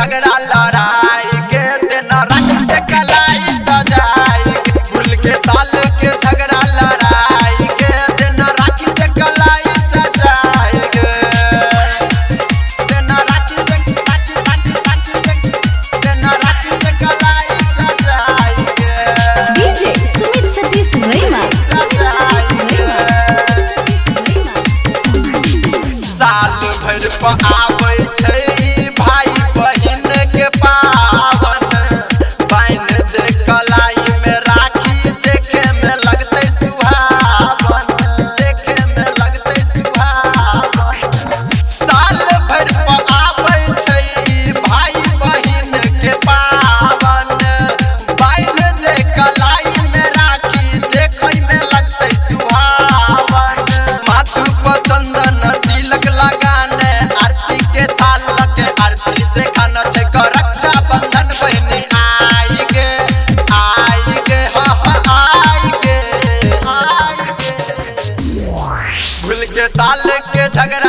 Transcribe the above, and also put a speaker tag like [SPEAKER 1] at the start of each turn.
[SPEAKER 1] झगड़ा लड़ाई के दिन राखी से कलाई सजाई के भूल के साल के झगड़ा लड़ाई के दिन राखी से कलाई सजाई के दिन राखी से कलाई सजाई के
[SPEAKER 2] डीजे सुमित सतीश रैमा
[SPEAKER 1] साल भर पर आबै छै भाई बहिन के पावन बहन दे कलाई में राखी देखे में लगते सुहावन देखे में लगते सुहावन साल भर पर आबै छै भाई बहिन के पावन बहन दे कलाई में राखी देखे में लगते सुहावन माथ पर चंदन तिलक लगाने आरती के थाल के आरती देखाना छै रक्षा बंधन बहनी आई गे आई गे भूल के साल के झगड़ा